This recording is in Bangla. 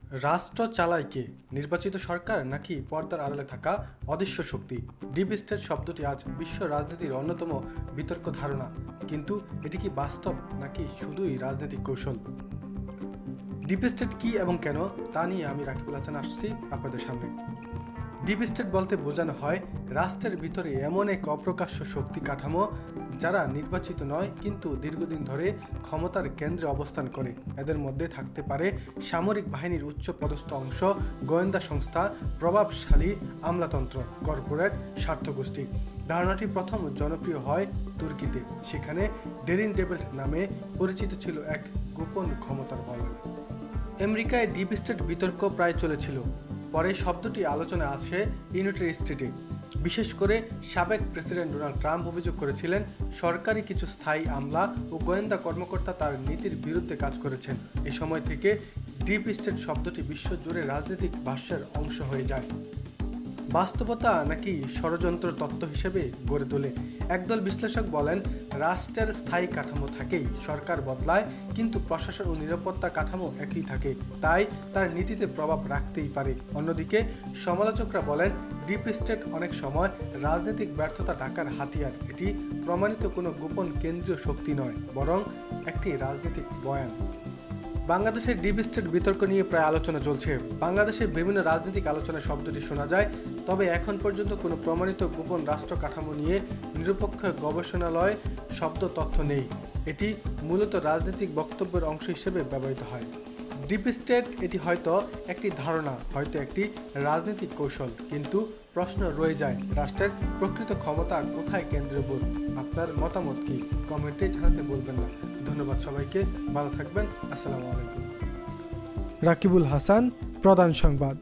রাষ্ট্র চালায় কে? নির্বাচিত সরকার নাকি পর্দার আড়ালে থাকা অদৃশ্য শক্তি? ডিপ স্টেট শব্দটি আজ বিশ্ব রাজনীতির অন্যতম বিতর্ক ধারণা, কিন্তু এটি কি বাস্তব নাকি শুধুই রাজনৈতিক কৌশল? ডিপ স্টেট কি এবং কেন, তা নিয়ে আমি রাকিবুল হাসান আসছি আপনাদের সামনে। ডিপ স্টেট বলতে বোঝানো হয় রাষ্ট্রের ভিতরে এমন এক অপ্রকাশ্য শক্তি কাঠামো যারা নির্বাচিত নয় কিন্তু দীর্ঘদিন ধরে ক্ষমতার কেন্দ্রে অবস্থান করে। এদের মধ্যে থাকতে পারে সামরিক বাহিনীর উচ্চ পদস্থ অংশ, গোয়েন্দা সংস্থা, প্রভাবশালী আমলাতন্ত্র, কর্পোরেট স্বার্থগোষ্ঠী। ধারণাটি প্রথম জনপ্রিয় হয় তুর্কিতে। সেখানে ডেরিন ডেভিল্ট নামে পরিচিত ছিল এক গোপন ক্ষমতার বল। আমেরিকায় ডিপ স্টেট বিতর্ক প্রায় চলেছিল। পরে শব্দটি আলোচনা আছে ইউনাইটেড স্টেটে। বিশেষ করে সাবেক প্রেসিডেন্ট ডোনাল্ড ট্রাম্প অভিযোগ করেছিলেন সরকারি কিছু স্থায়ী আমলা ও গোয়েন্দা কর্মকর্তা তার নীতির বিরুদ্ধে কাজ করেছেন। এ সময় থেকে ডিপ স্টেট শব্দটি বিশ্বজুড়ে রাজনৈতিক ভাষ্যের অংশ হয়ে যায়। বাস্তবতা নাকি ষড়যন্ত্র তত্ত্ব হিসেবে গড়ে তোলে? একদল বিশ্লেষক বলেন রাষ্ট্রের স্থায়ী কাঠামো থাকেই, সরকার বদলায় কিন্তু প্রশাসন ও নিরাপত্তা কাঠামো একই থাকে, তাই তার নীতিতে প্রভাব রাখতেই পারে। অন্যদিকে সমালোচকরা বলেন ডিপ স্টেট অনেক সময় রাজনৈতিক ব্যর্থতা ঢাকার হাতিয়ার। এটি প্রমাণিত কোনো গোপন কেন্দ্রীয় শক্তি নয়, বরং একটি রাজনৈতিক বয়ান। বাংলাদেশের ডিপ স্টেট বিতর্ক নিয়ে প্রায় আলোচনা চলছে। বাংলাদেশে বিভিন্ন রাজনৈতিক আলোচনায় শব্দটি শোনা যায়, তবে এখন পর্যন্ত কোনো প্রমাণিত গোপন রাষ্ট্র কাঠামো নিয়ে নিরপেক্ষ গবেষণালয় শব্দ তথ্য নেই। এটি মূলত রাজনৈতিক বক্তব্যের অংশ হিসেবে ব্যবহৃত হয়। ডিপ স্টেট এটি হয়তো একটি ধারণা, হয়তো একটি রাজনৈতিক কৌশল, কিন্তু প্রশ্ন রয়ে যায় রাষ্ট্রের প্রকৃত ক্ষমতা কোথায় কেন্দ্রীভূত? আপনার মতামত কি? কমেন্টে জানাতে বলবেন না। ধন্যবাদ সবাইকে, ভালো থাকবেন। আসসালামু আলাইকুম। রাকিবুল হাসান, প্রধান সংবাদ।